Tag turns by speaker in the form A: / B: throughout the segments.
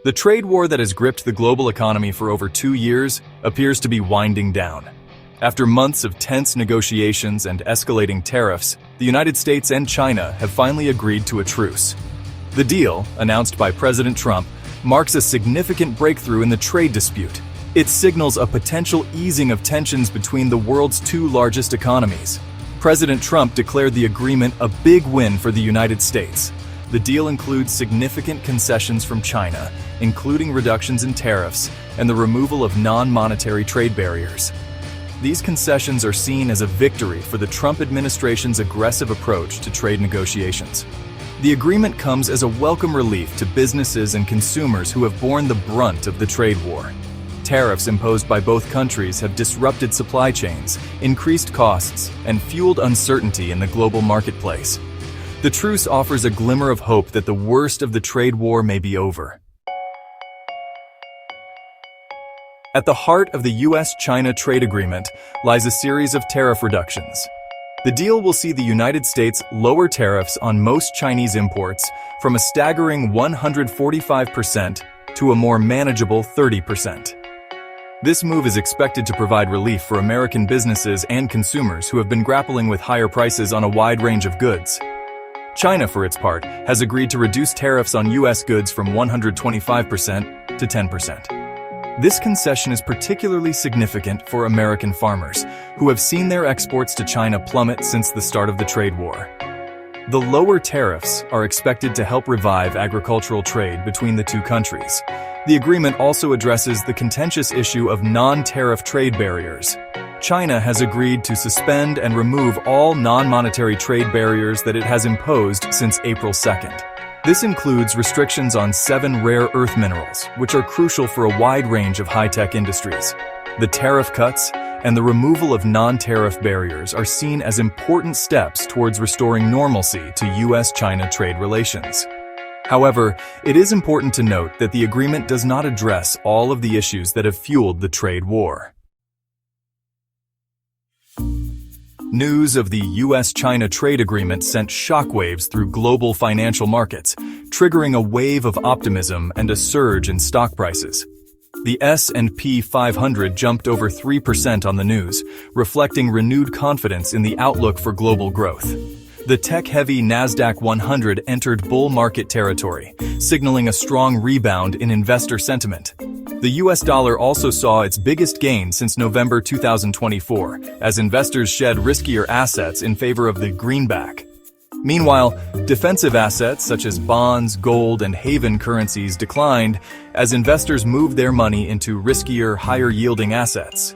A: The trade war that has gripped the global economy for over 2 years appears to be winding down. After months of tense negotiations and escalating tariffs, the United States and China have finally agreed to a truce. The deal, announced by President Trump, marks a significant breakthrough in the trade dispute. It signals a potential easing of tensions between the world's two largest economies. President Trump declared the agreement a big win for the United States. The deal includes significant concessions from China, including reductions in tariffs and the removal of non-monetary trade barriers. These concessions are seen as a victory for the Trump administration's aggressive approach to trade negotiations. The agreement comes as a welcome relief to businesses and consumers who have borne the brunt of the trade war. Tariffs imposed by both countries have disrupted supply chains, increased costs, and fueled uncertainty in the global marketplace. The truce offers a glimmer of hope that the worst of the trade war may be over. At the heart of the US-China trade agreement lies a series of tariff reductions. The deal will see the United States lower tariffs on most Chinese imports from a staggering 145% to a more manageable 30%. This move is expected to provide relief for American businesses and consumers who have been grappling with higher prices on a wide range of goods. China, for its part, has agreed to reduce tariffs on U.S. goods from 125% to 10%. This concession is particularly significant for American farmers, who have seen their exports to China plummet since the start of the trade war. The lower tariffs are expected to help revive agricultural trade between the two countries. The agreement also addresses the contentious issue of non-tariff trade barriers. China has agreed to suspend and remove all non-monetary trade barriers that it has imposed since April 2nd. This includes restrictions on 7 rare earth minerals, which are crucial for a wide range of high-tech industries. The tariff cuts and the removal of non-tariff barriers are seen as important steps towards restoring normalcy to US-China trade relations. However, it is important to note that the agreement does not address all of the issues that have fueled the trade war. News of the US-China trade agreement sent shockwaves through global financial markets, triggering a wave of optimism and a surge in stock prices. The S&P 500 jumped over 3% on the news, reflecting renewed confidence in the outlook for global growth. The tech-heavy Nasdaq 100 entered bull market territory, signaling a strong rebound in investor sentiment. The US dollar also saw its biggest gain since November 2024, as investors shed riskier assets in favor of the greenback. Meanwhile, defensive assets such as bonds, gold, and haven currencies declined as investors moved their money into riskier, higher-yielding assets.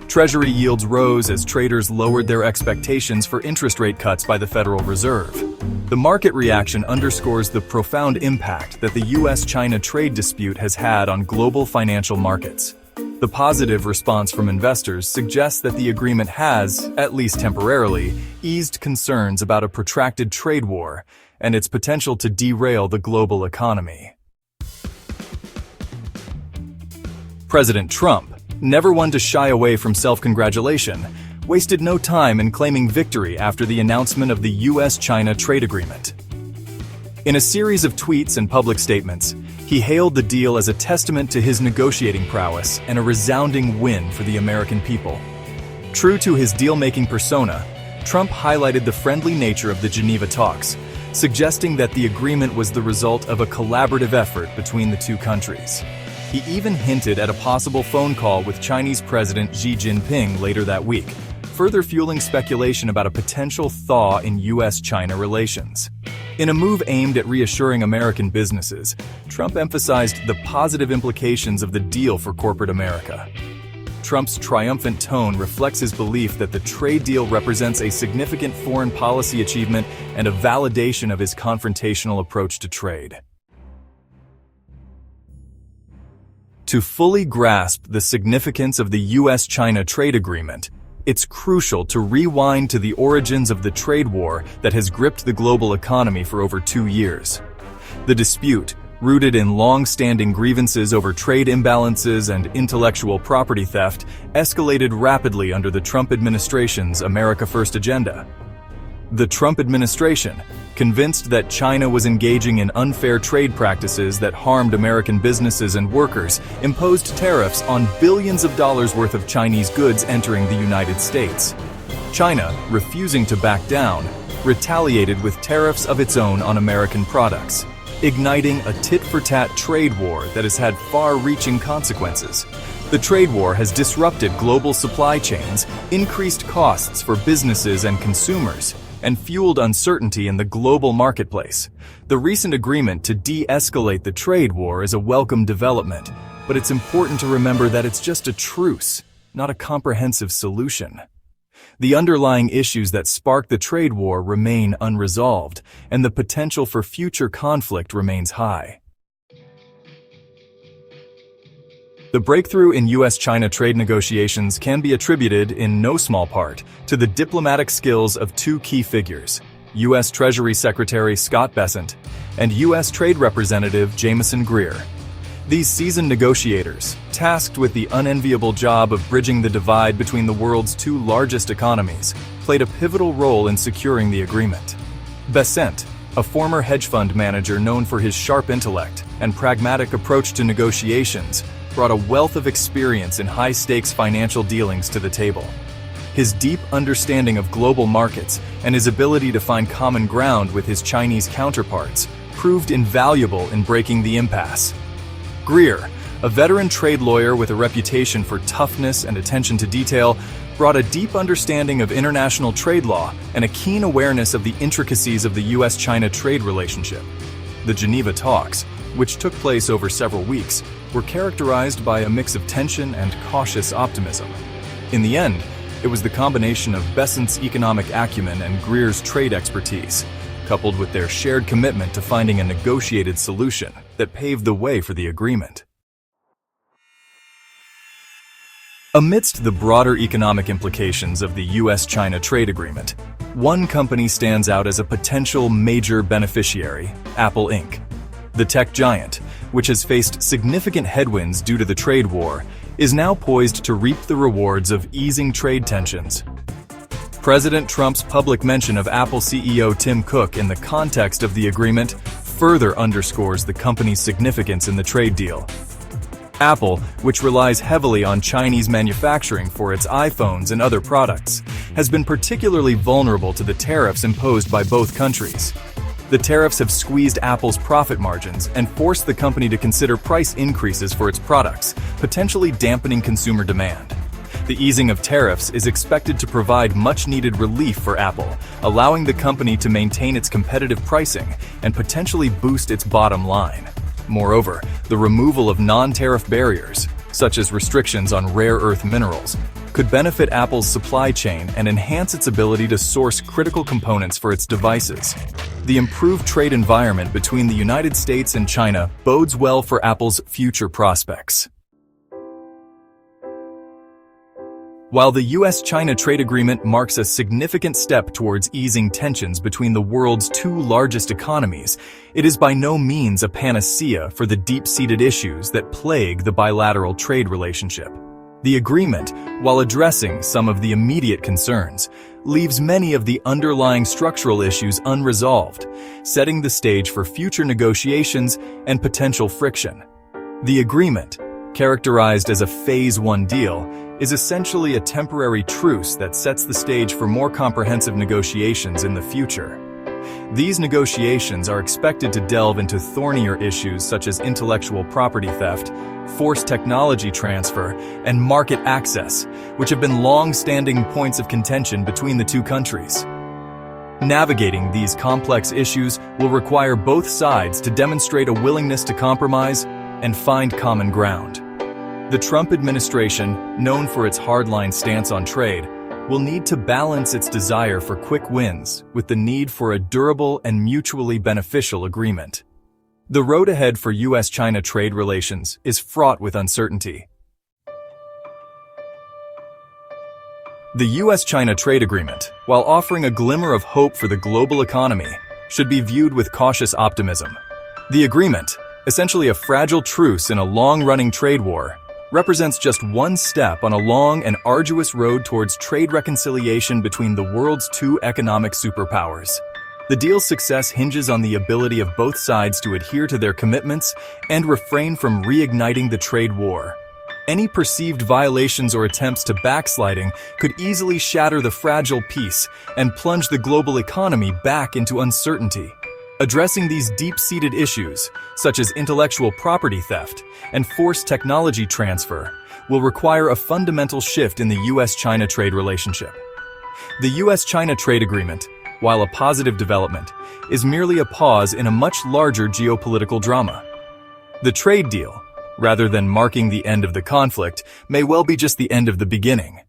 A: Treasury yields rose as traders lowered their expectations for interest rate cuts by the Federal Reserve. The market reaction underscores the profound impact that the US-China trade dispute has had on global financial markets. The positive response from investors suggests that the agreement has, at least temporarily, eased concerns about a protracted trade war and its potential to derail the global economy. President Trump, never one to shy away from self-congratulation, wasted no time in claiming victory after the announcement of the US-China trade agreement. In a series of tweets and public statements, he hailed the deal as a testament to his negotiating prowess and a resounding win for the American people. True to his deal-making persona, Trump highlighted the friendly nature of the Geneva talks, suggesting that the agreement was the result of a collaborative effort between the two countries. He even hinted at a possible phone call with Chinese President Xi Jinping later that week, further fueling speculation about a potential thaw in US-China relations. In a move aimed at reassuring American businesses, Trump emphasized the positive implications of the deal for corporate America. Trump's triumphant tone reflects his belief that the trade deal represents a significant foreign policy achievement and a validation of his confrontational approach to trade. To fully grasp the significance of the US-China trade agreement, it's crucial to rewind to the origins of the trade war that has gripped the global economy for over 2 years. The dispute, rooted in long-standing grievances over trade imbalances and intellectual property theft, escalated rapidly under the Trump administration's America First agenda. The Trump administration, convinced that China was engaging in unfair trade practices that harmed American businesses and workers, imposed tariffs on billions of dollars worth of Chinese goods entering the United States. China, refusing to back down, retaliated with tariffs of its own on American products, igniting a tit-for-tat trade war that has had far-reaching consequences. The trade war has disrupted global supply chains, increased costs for businesses and consumers, and fueled uncertainty in the global marketplace. The recent agreement to de-escalate the trade war is a welcome development, but it's important to remember that it's just a truce, not a comprehensive solution. The underlying issues that spark the trade war remain unresolved, and the potential for future conflict remains high. The breakthrough in U.S.-China trade negotiations can be attributed, in no small part, to the diplomatic skills of two key figures, U.S. Treasury Secretary Scott Bessent and U.S. Trade Representative Jamieson Greer. These seasoned negotiators, tasked with the unenviable job of bridging the divide between the world's two largest economies, played a pivotal role in securing the agreement. Bessent, a former hedge fund manager known for his sharp intellect and pragmatic approach to negotiations, brought a wealth of experience in high-stakes financial dealings to the table. His deep understanding of global markets and his ability to find common ground with his Chinese counterparts proved invaluable in breaking the impasse. Greer, a veteran trade lawyer with a reputation for toughness and attention to detail, brought a deep understanding of international trade law and a keen awareness of the intricacies of the U.S.-China trade relationship. The Geneva talks, which took place over several weeks, were characterized by a mix of tension and cautious optimism. In the end, it was the combination of Bessent's economic acumen and Greer's trade expertise, coupled with their shared commitment to finding a negotiated solution, that paved the way for the agreement. Amidst the broader economic implications of the U.S.-China trade agreement, one company stands out as a potential major beneficiary, Apple Inc. The tech giant, which has faced significant headwinds due to the trade war, is now poised to reap the rewards of easing trade tensions. President Trump's public mention of Apple CEO Tim Cook in the context of the agreement further underscores the company's significance in the trade deal. Apple, which relies heavily on Chinese manufacturing for its iPhones and other products, has been particularly vulnerable to the tariffs imposed by both countries. The tariffs have squeezed Apple's profit margins and forced the company to consider price increases for its products, potentially dampening consumer demand. The easing of tariffs is expected to provide much-needed relief for Apple, allowing the company to maintain its competitive pricing and potentially boost its bottom line. Moreover, the removal of non-tariff barriers, such as restrictions on rare earth minerals, could benefit Apple's supply chain and enhance its ability to source critical components for its devices. The improved trade environment between the United States and China bodes well for Apple's future prospects. While the U.S.-China trade agreement marks a significant step towards easing tensions between the world's two largest economies, it is by no means a panacea for the deep-seated issues that plague the bilateral trade relationship. The agreement, while addressing some of the immediate concerns, leaves many of the underlying structural issues unresolved, setting the stage for future negotiations and potential friction. The agreement, characterized as a Phase 1 deal, is essentially a temporary truce that sets the stage for more comprehensive negotiations in the future. These negotiations are expected to delve into thornier issues such as intellectual property theft, forced technology transfer, and market access, which have been long-standing points of contention between the two countries. Navigating these complex issues will require both sides to demonstrate a willingness to compromise and find common ground. The Trump administration, known for its hardline stance on trade, will need to balance its desire for quick wins with the need for a durable and mutually beneficial agreement. The road ahead for U.S.-China trade relations is fraught with uncertainty. The U.S.-China trade agreement, while offering a glimmer of hope for the global economy, should be viewed with cautious optimism. The agreement, essentially a fragile truce in a long-running trade war, represents just one step on a long and arduous road towards trade reconciliation between the world's two economic superpowers. The deal's success hinges on the ability of both sides to adhere to their commitments and refrain from reigniting the trade war. Any perceived violations or attempts to backsliding could easily shatter the fragile peace and plunge the global economy back into uncertainty. Addressing these deep-seated issues, such as intellectual property theft and forced technology transfer, will require a fundamental shift in the US-China trade relationship. The US-China trade agreement, while a positive development, is merely a pause in a much larger geopolitical drama. The trade deal, rather than marking the end of the conflict, may well be just the end of the beginning.